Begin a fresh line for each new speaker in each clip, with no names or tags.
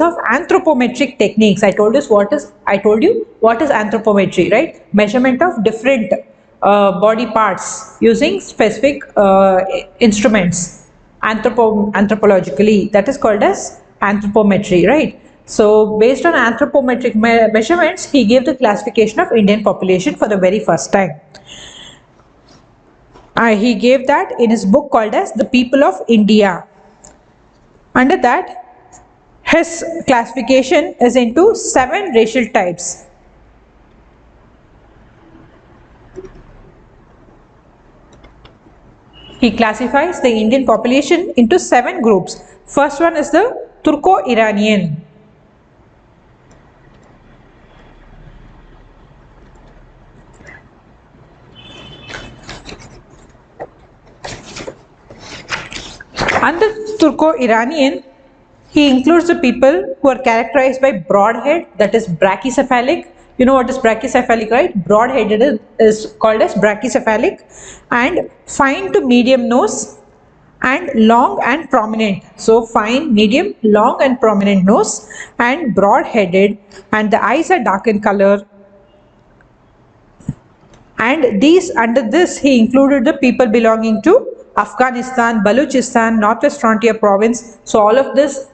of anthropometric techniques. I told you what is anthropometry, right? Measurement of different body parts using specific instruments anthropologically. That is called as anthropometry, right? So based on anthropometric measurements, he gave the classification of Indian population for the very first time. He gave that in his book called as The People of India. Under that, his classification is into 7 racial types. He classifies the Indian population into 7 groups. First one is the Turco-Iranian. Under Turco-Iranian, he includes the people who are characterized by broad head, that is brachycephalic. You know what is brachycephalic, right? Broad headed is called as brachycephalic, and fine to medium nose and long and prominent. So fine, medium, long and prominent nose and broad headed, and the eyes are dark in color. And under this he included the people belonging to Afghanistan, Balochistan, Northwest Frontier Province. So all of this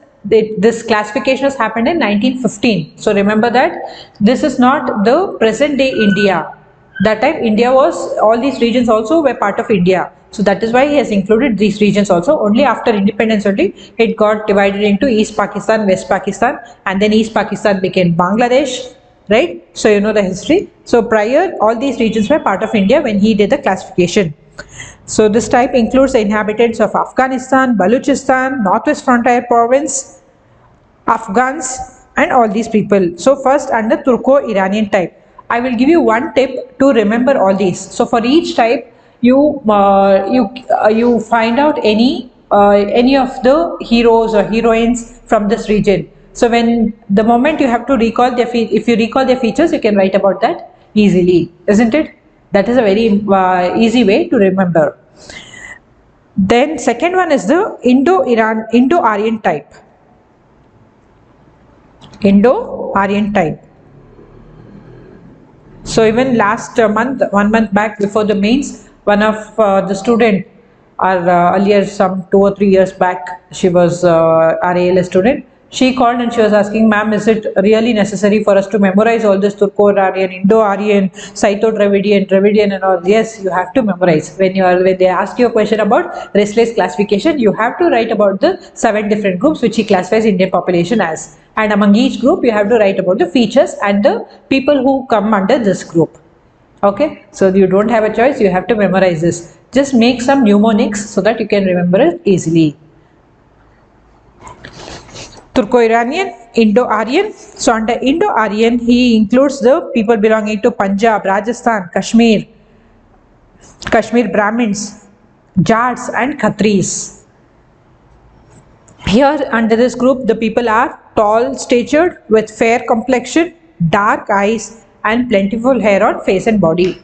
classification has happened in 1915. So remember that this is not the present day India. That time India was, all these regions also were part of India. So that is why he has included these regions also. Only after independence only it got divided into East Pakistan, West Pakistan, and then East Pakistan became Bangladesh, right? So you know the history. So prior, all these regions were part of India when he did the classification. So this type includes the inhabitants of Afghanistan, Balochistan, Northwest Frontier Province, Afghans, and all these people. So first, under Turco-Iranian type, I will give you one tip to remember all these. So for each type, you find out any of the heroes or heroines from this region. So when the moment you have to recall if you recall their features, you can write about that easily, isn't it? That is a very easy way to remember. Then second one is the Indo-Aryan type. Indo-Aryan type. So even last month, 1 month back before the mains, one of the student, earlier some 2 or 3 years back, she was our ALS student. She called and she was asking, ma'am, is it really necessary for us to memorize all this Turco-Aryan, Indo-Aryan, Scytho-Dravidian and all? Yes, you have to memorize. When they ask you a question about race-based classification, you have to write about the 7 different groups which he classifies Indian population as. And among each group, you have to write about the features and the people who come under this group. Okay, so you don't have a choice, you have to memorize this. Just make some mnemonics so that you can remember it easily. Turco-Iranian, Indo-Aryan. So under Indo-Aryan, he includes the people belonging to Punjab, Rajasthan, Kashmir Brahmins, Jats and Khatris. Here under this group, the people are tall statured with fair complexion, dark eyes and plentiful hair on face and body.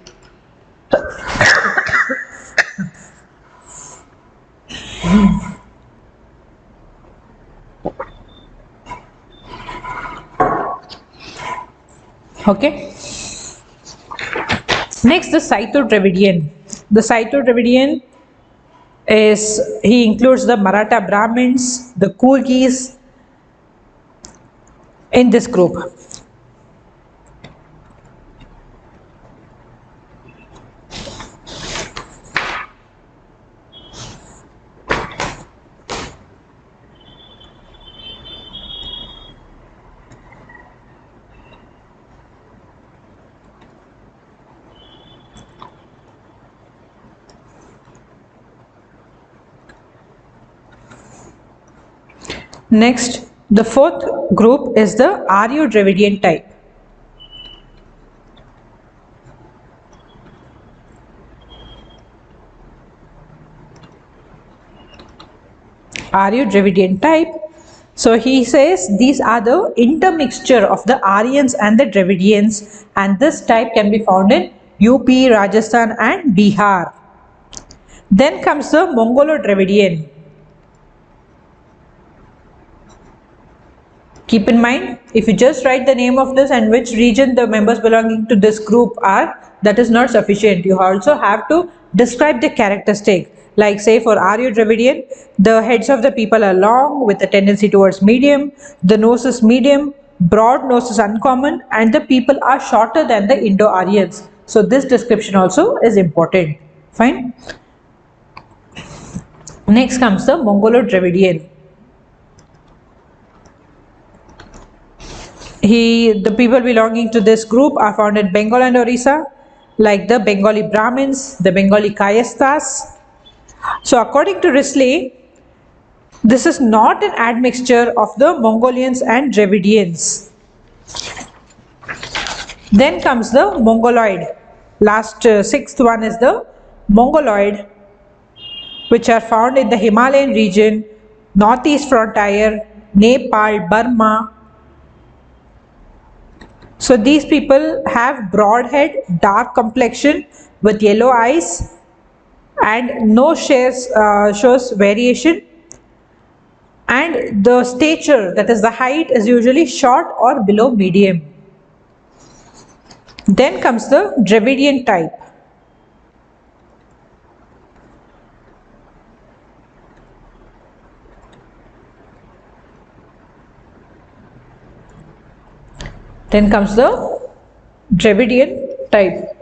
Okay. Next, the Scytho-Dravidian. The Scytho-Dravidian he includes the Maratha Brahmins, the Kurgis in this group. Next, the fourth group is the Aryo-Dravidian type. Aryo-Dravidian type. So he says these are the intermixture of the Aryans and the Dravidians, and this type can be found in UP, Rajasthan and Bihar. Then comes the Mongolo-Dravidian. Keep in mind, if you just write the name of this and which region the members belonging to this group are, that is not sufficient. You also have to describe the characteristic. Like say for Aryo-Dravidian, the heads of the people are long with a tendency towards medium, the nose is medium, broad nose is uncommon, and the people are shorter than the Indo-Aryans. So this description also is important. Fine. Next comes the Mongolo-Dravidian. The people belonging to this group are found in Bengal and Orissa, like the Bengali Brahmins, the Bengali Kayasthas. So according to Risley, this is not an admixture of the Mongolians and Dravidians. Then comes the Mongoloid. Last sixth one is the Mongoloid, which are found in the Himalayan region, northeast frontier, Nepal, Burma. So these people have broad head, dark complexion with yellow eyes, and nose shows variation, and the stature, that is the height, is usually short or below medium. Then comes the Dravidian type. Then comes the Dravidian type.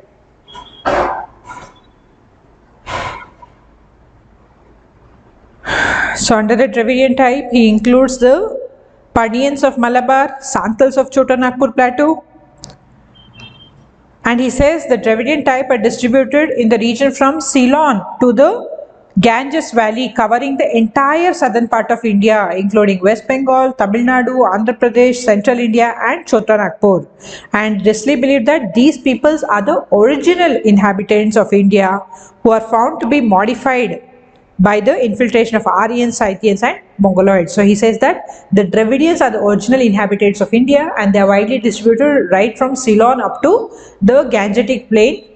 So under the Dravidian type, he includes the Padians of Malabar, Santals of Chota Nagpur Plateau. And he says the Dravidian type are distributed in the region from Ceylon to the Ganges Valley, covering the entire southern part of India, including West Bengal, Tamil Nadu, Andhra Pradesh, Central India, and Chota Nagpur. And Risley believed that these peoples are the original inhabitants of India, who are found to be modified by the infiltration of Aryans, Scythians, and Mongoloids. So he says that the Dravidians are the original inhabitants of India, and they are widely distributed right from Ceylon up to the Gangetic plain,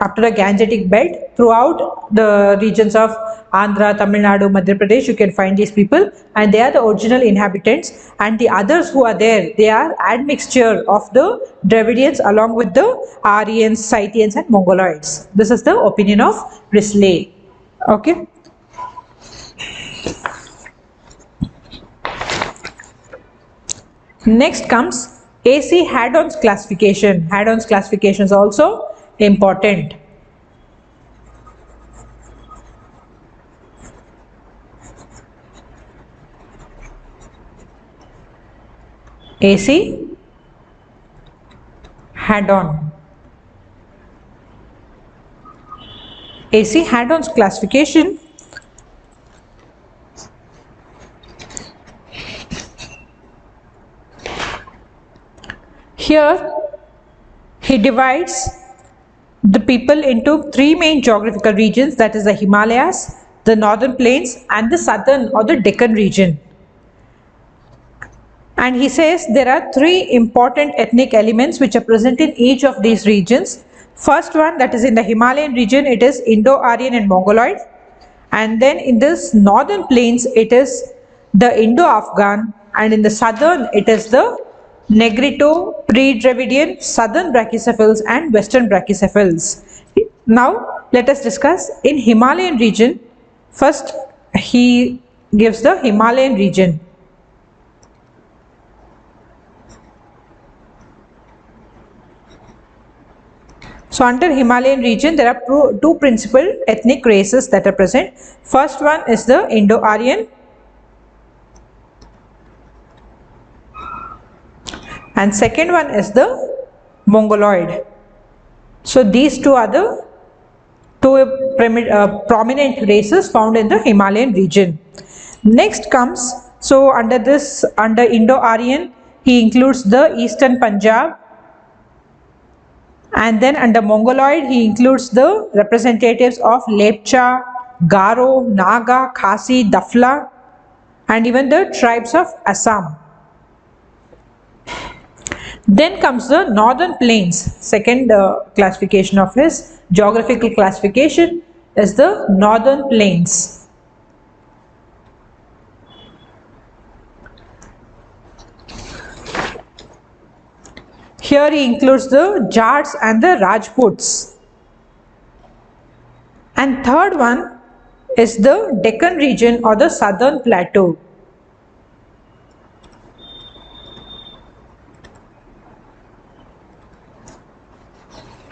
up to the Gangetic belt. Throughout the regions of Andhra, Tamil Nadu, Madhya Pradesh, you can find these people, and they are the original inhabitants, and the others who are there, they are admixture of the Dravidians along with the Aryans, Scythians, and Mongoloids. This is the opinion of Risley. Okay. Next comes AC Haddon's classification. Haddon's classification is also important. AC Haddon. AC Haddon's classification here he divides the people into three main geographical regions, that is the Himalayas, the northern plains, and the southern or the Deccan region. And he says there are three important ethnic elements which are present in each of these regions. First one, that is in the Himalayan region, it is Indo-Aryan and Mongoloid. And then in this northern plains, it is the Indo-Afghan, and in the southern, it is the Negrito, pre-Dravidian, southern brachycephals, and western brachycephals. Now, let us discuss in Himalayan region. First, he gives the Himalayan region. So under Himalayan region, there are two principal ethnic races that are present. First one is the Indo-Aryan, and second one is the Mongoloid. So these two are the two prominent races found in the Himalayan region. Next comes, so under Indo-Aryan, he includes the Eastern Punjab. And then under Mongoloid, he includes the representatives of Lepcha, Garo, Naga, Khasi, Dafla, and even the tribes of Assam. Then comes the northern plains. Second classification of his geographical classification is the northern plains. Here he includes the Jats and the Rajputs. And third one is the Deccan region or the Southern Plateau.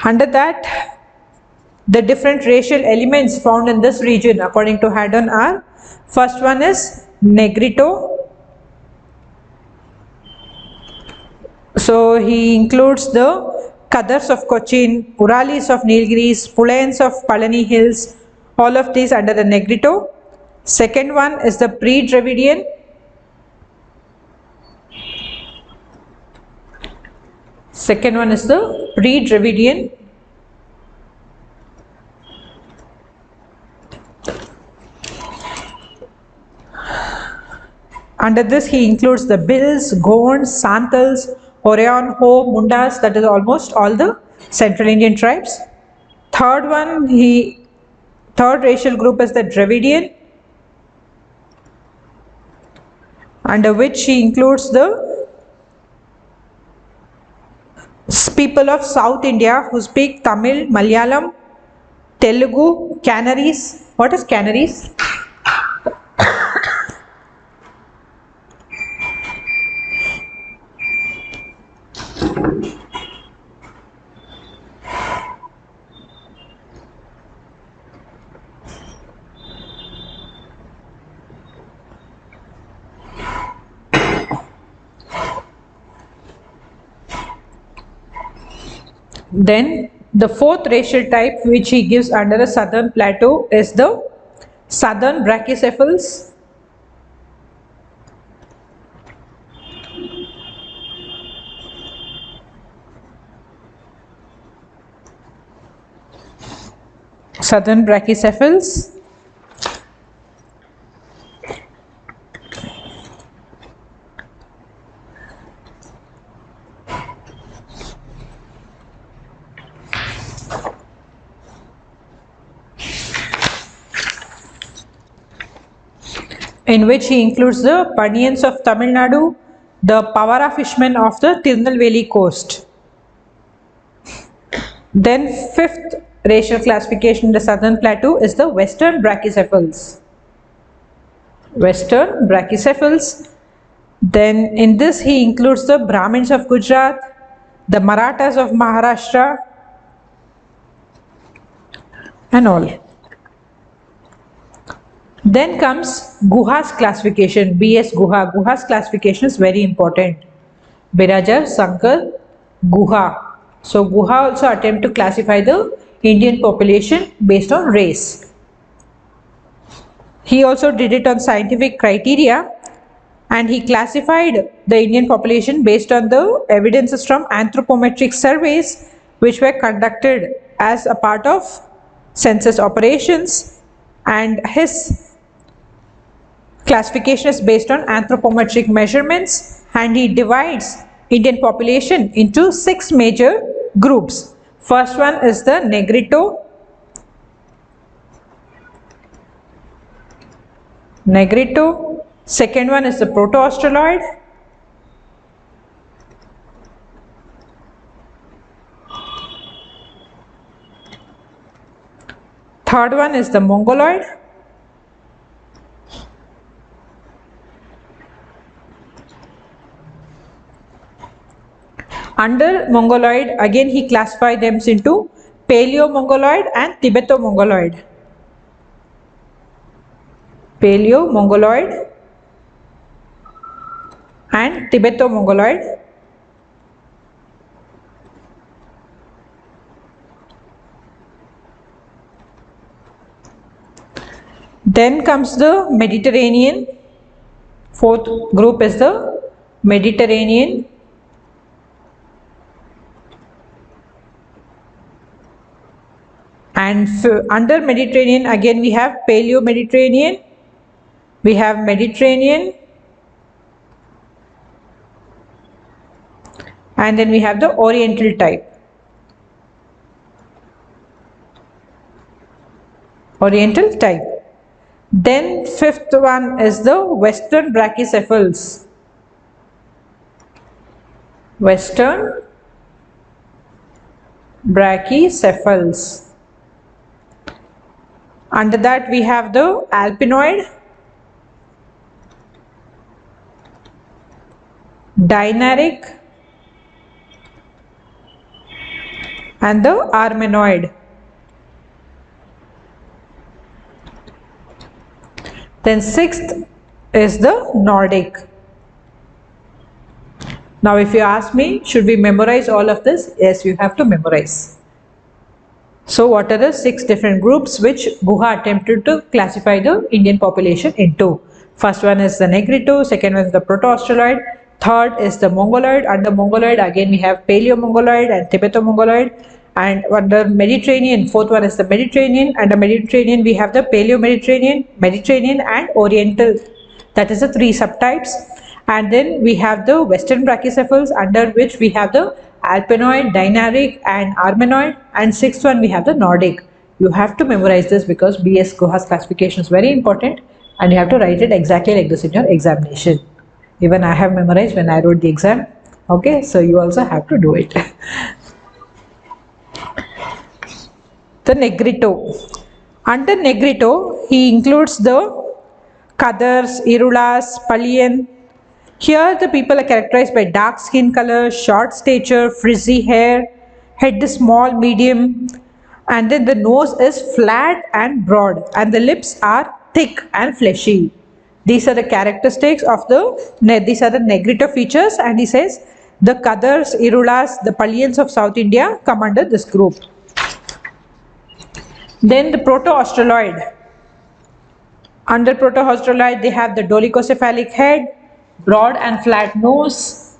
Under that, the different racial elements found in this region according to Haddon are: first one is Negrito. So he includes the Kadars of Cochin, Uralis of Nilgiris, Pulayans of Palani Hills, all of these under the Negrito. Second one is the pre-Dravidian. Second one is the pre-Dravidian. Under this he includes the Bills, Gonds, Santals, Orion, Ho, Mundas, that is almost all the Central Indian tribes. Third racial group is the Dravidian, under which he includes the people of South India who speak Tamil, Malayalam, Telugu, Canaries. What is Canaries? Then the fourth racial type which he gives under the Southern Plateau is the Southern Brachycephals. Southern Brachycephals. In which he includes the Paniyans of Tamil Nadu, the Pavara fishermen of the Tirunelveli coast. Then fifth racial classification in the Southern Plateau is the Western Brachycephals. Western Brachycephals. Then in this he includes the Brahmins of Gujarat, the Marathas of Maharashtra, and all. Then comes Guha's classification, B.S. Guha. Guha's classification is very important. Birajar, Sankar, Guha. So Guha also attempt to classify the Indian population based on race. He also did it on scientific criteria, and he classified the Indian population based on the evidences from anthropometric surveys which were conducted as a part of census operations, and his classification is based on anthropometric measurements, and he divides Indian population into 6 major groups. First one is the Negrito. Negrito. Second one is the Proto-Australoid. Third one is the Mongoloid. Under Mongoloid, again he classified them into Paleo-Mongoloid and Tibeto-Mongoloid. Paleo-Mongoloid and Tibeto-Mongoloid. Then comes the Mediterranean. Fourth group is the Mediterranean. And under Mediterranean, again we have Paleo-Mediterranean, we have Mediterranean, and then we have the Oriental type. Oriental type. Then fifth one is the Western Brachycephals. Western brachycephals. Under that we have the alpinoid, dinaric, and the armenoid. Then sixth is the Nordic. Now if you ask me, should we memorize all of this? Yes, you have to memorize. So what are the 6 different groups which Guha attempted to classify the Indian population into? First one is the Negrito, second one is the Proto-Australoid, third is the Mongoloid. Under Mongoloid again we have Paleo-Mongoloid and Tibeto-Mongoloid, and under Mediterranean, fourth one is the Mediterranean. Under Mediterranean we have the Paleo-Mediterranean, Mediterranean and Oriental. That is the 3 subtypes. And then we have the Western brachycephals, under which we have the alpinoid, dinaric and armenoid, and sixth one we have the Nordic. You have to memorize this because B.S. Guha's classification is very important and you have to write it exactly like this in your examination. Even I have memorized when I wrote the exam. Okay, so you also have to do it. The Negrito. Under Negrito, he includes the Kadars, Irulas, Palian. Here the people are characterized by dark skin color, short stature, frizzy hair, head is small, medium, and then the nose is flat and broad, and the lips are thick and fleshy. These are the characteristics of these are the Negrito features, and he says the Kadars, Irulas, the Palians of South India come under this group. Then the Proto-Australoid. Under Proto-Australoid they have the dolichocephalic head, broad and flat nose,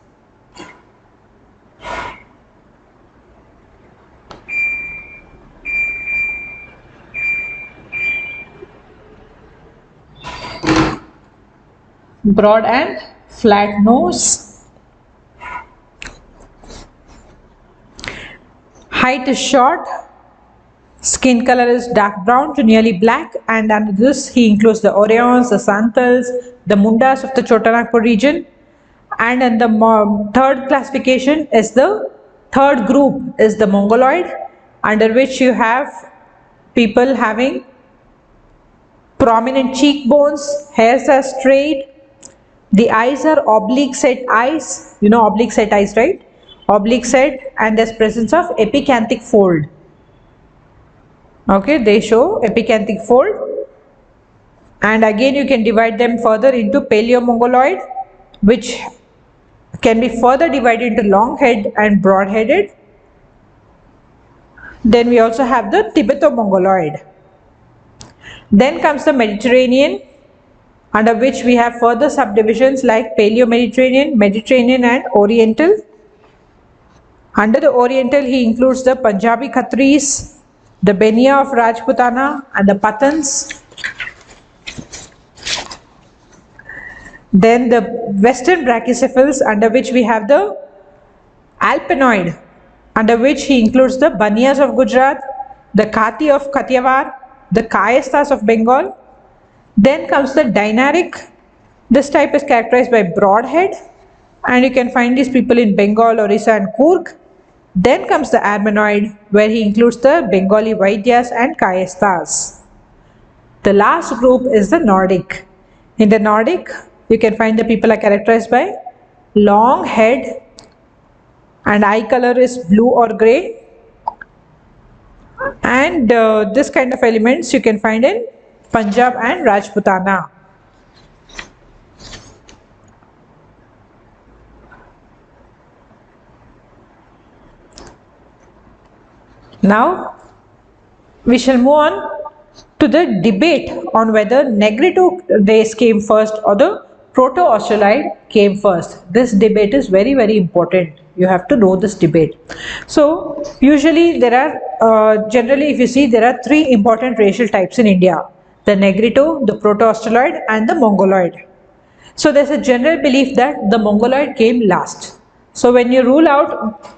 height is short, skin color is dark brown to nearly black, and under this he includes the Orions, the Santals, the Mundas of the Chotanagpur region. And in the third classification is the third group is the Mongoloid, under which you have people having prominent cheekbones, hairs are straight, the eyes are oblique set eyes, you know oblique set eyes, right? Oblique set, and there's presence of epicanthic fold. Okay, they show epicanthic fold. And again you can divide them further into Paleo-Mongoloid, which can be further divided into long head and broad headed. Then we also have the Tibeto-Mongoloid. Then comes the Mediterranean, under which we have further subdivisions like Paleo-Mediterranean, Mediterranean and Oriental. Under the Oriental he includes the Punjabi Khatris, the Benia of Rajputana and the Pathans. Then the Western brachycephals, under which we have the Alpinoid, under which he includes the Banias of Gujarat, the Khati of Kathiawar, the Kayasthas of Bengal. Then comes the Dinaric. This type is characterized by broad head, and you can find these people in Bengal, Orissa and Coorg. Then comes the Armenoid, where he includes the Bengali Vaidyas and Kayasthas. The last group is the Nordic. In the Nordic, you can find the people are characterized by long head and eye color is blue or grey, and this kind of elements you can find in Punjab and Rajputana. Now we shall move on to the debate on whether Negrito race came first or the Proto-Australoid came first. This debate is very, very important. You have to know this debate. So usually there are generally if you see there are 3 important racial types in India: the Negrito, the Proto-Australoid and the Mongoloid. So there's a general belief that the Mongoloid came last. So when you rule out,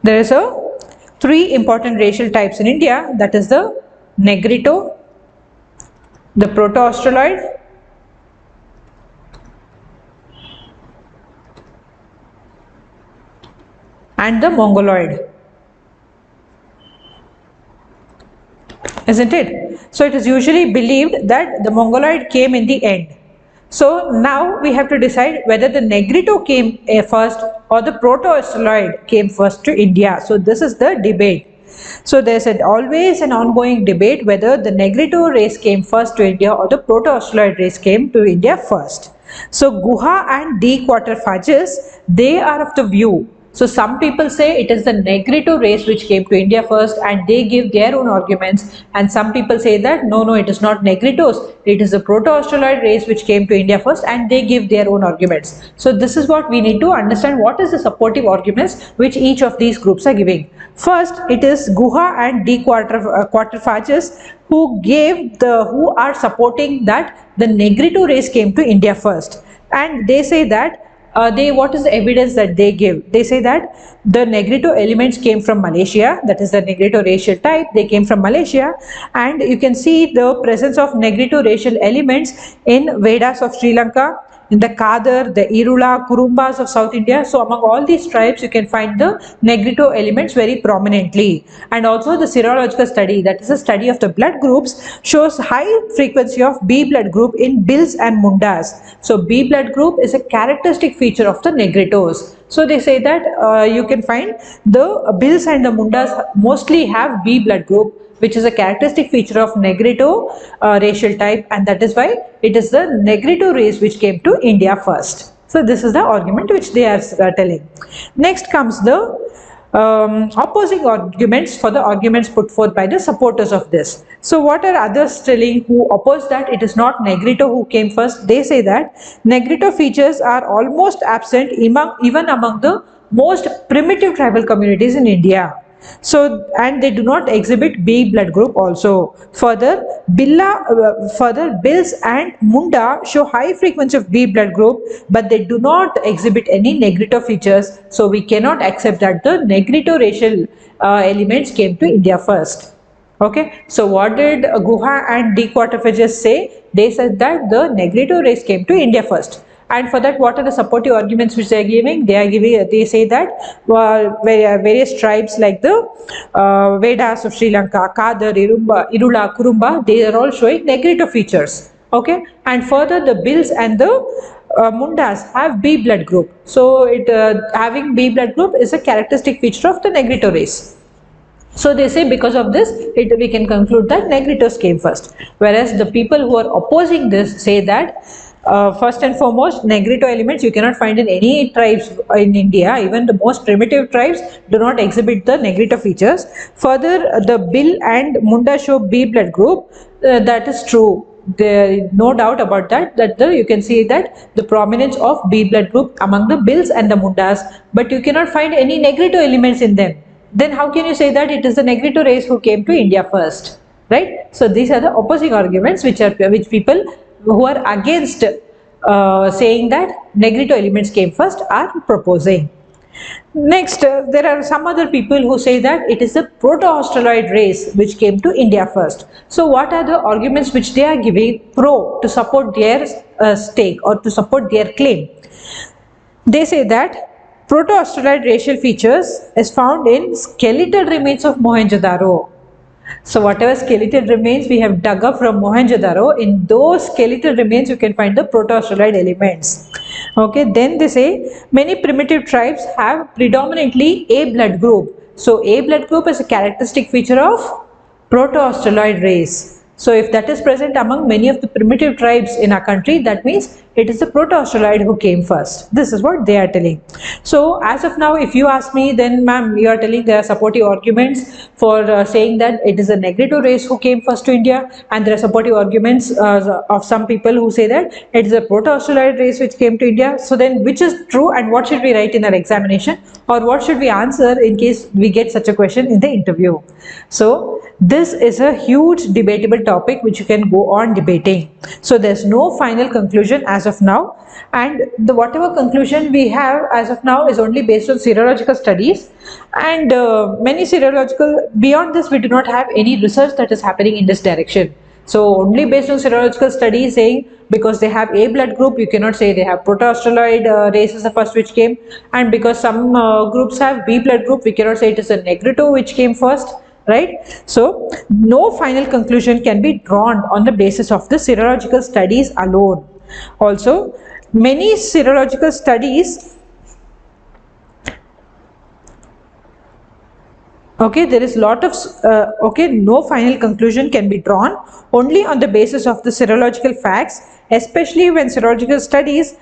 there is 3 important racial types in India, that is the Negrito, the Proto-Australoid and the Mongoloid. Isn't it? So it is usually believed that the Mongoloid came in the end. So now we have to decide whether the Negrito came first or the Proto-Australoid came first to India. So this is the debate. So there's always an ongoing debate whether the Negrito race came first to India or the Proto-Australoid race came to India first. So Guha and D. Quatrefages, they are of the view. So some people say it is the Negrito race which came to India first and they give their own arguments, and some people say that no, it is not Negritos, it is the Proto-Australoid race which came to India first, and they give their own arguments. So this is what we need to understand, what is the supportive arguments which each of these groups are giving. First, it is Guha and D. Quatrefages who are supporting that the Negrito race came to India first, and they say that what is the evidence that they give? They say that the Negrito elements came from Malaysia, that is the Negrito racial type, they came from Malaysia, and you can see the presence of Negrito racial elements in Vedas of Sri Lanka, in the Kadar, the Irula, Kurumbas of South India. So among all these tribes, you can find the Negrito elements very prominently. And also the serological study, that is a study of the blood groups, shows high frequency of B blood group in Bills and Mundas. So B blood group is a characteristic feature of the Negritos. So they say that you can find the Bills and the Mundas mostly have B blood group, which is a characteristic feature of Negrito racial type, and that is why it is the Negrito race which came to India first. So this is the argument which they are telling. Next comes the opposing arguments for the arguments put forth by the supporters of this. So what are others telling who oppose that it is not Negrito who came first? They say that Negrito features are almost absent even among the most primitive tribal communities in India. So, and they do not exhibit B blood group also. Further, Bills and Munda show high frequency of B blood group, but they do not exhibit any Negrito features. So we cannot accept that the Negrito racial elements came to India first. Okay, so what did Guha and D. Quatrefages say? They said that the Negrito race came to India first. And for that, what are the supportive arguments which they are giving? They say that various tribes like the Vedas of Sri Lanka, Kadar, Irula, Kurumba, they are all showing Negrito features. Okay, and further the Bills and the Mundas have B blood group. So having B blood group is a characteristic feature of the Negrito race. So they say because of this, we can conclude that Negritos came first. Whereas the people who are opposing this say that first and foremost, Negrito elements you cannot find in any tribes in India. Even the most primitive tribes do not exhibit the Negrito features. Further, the Bill and Munda show B blood group. That is true. There is no doubt about that. You can see that the prominence of B blood group among the Bills and the Mundas, but you cannot find any Negrito elements in them. Then how can you say that it is the Negrito race who came to India first, right? So these are the opposing arguments which people who are against saying that Negrito elements came first are proposing. Next, there are some other people who say that it is the Proto-Australoid race which came to India first. So what are the arguments which they are giving to support their stake or to support their claim? They say that Proto-Australoid racial features is found in skeletal remains of Mohenjo-daro. So whatever skeletal remains we have dug up from Mohenjo-daro, in those skeletal remains you can find the Proto-Australoid elements. Okay, then they say many primitive tribes have predominantly A blood group. So A blood group is a characteristic feature of Proto-Australoid race. So if that is present among many of the primitive tribes in our country, that means it is the Proto-Australoid who came first. This is what they are telling. So as of now, if you ask me, then ma'am, you are telling there are supportive arguments for saying that it is the Negrito race who came first to India, and there are supportive arguments of some people who say that it is the Proto-Australoid race which came to India. So then which is true and what should we write in our examination, or what should we answer in case we get such a question in the interview? So this is a huge debatable topic which you can go on debating. So there's no final conclusion as of now, and whatever conclusion we have as of now is only based on serological studies, and beyond this we do not have any research that is happening in this direction. So only based on serological studies saying because they have A blood group, you cannot say they have Proto-Australoid race is the first which came, and because some groups have B blood group, we cannot say it is a Negrito which came first, right? So no final conclusion can be drawn on the basis of the serological studies alone. Also, many serological studies, okay, there is lot of okay, no final conclusion can be drawn only on the basis of the serological facts, especially when serological studies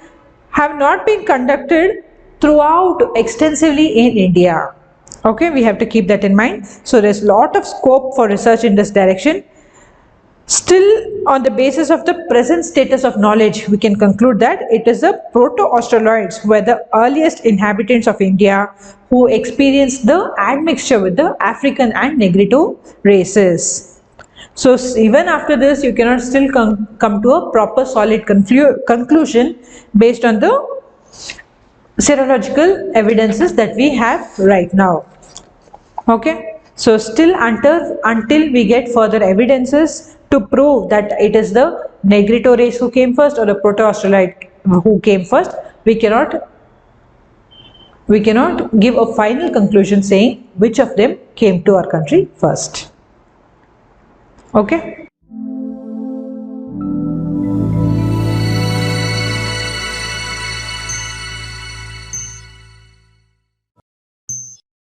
have not been conducted throughout extensively in India. Okay, we have to keep that in mind. So there's lot of scope for research in this direction. Still, on the basis of the present status of knowledge, we can conclude that it is the Proto-Australoids who were the earliest inhabitants of India who experienced the admixture with the African and Negrito races. So even after this, you cannot still come to a proper solid conclusion based on the serological evidences that we have right now. Okay, so still until we get further evidences to prove that it is the Negrito race who came first or the Proto-Australoid who came first, we cannot give a final conclusion saying which of them came to our country first. Okay.